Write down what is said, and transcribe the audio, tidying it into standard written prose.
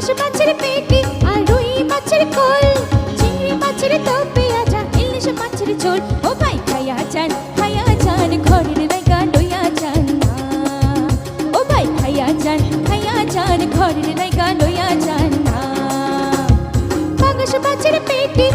পাঙাশ মাছের পেটি আর রুই মাছের খোল, চিংড়ি মাছের তপে আজা, ইলিশ মাছের ঝোল। ও ভাই খাইয়া যান ঘরের রাইগা লইয়া যান না। ও ভাই খাইয়া যান ঘরের রাইগা লইয়া যান না। পাঙাশ মাছের পেটি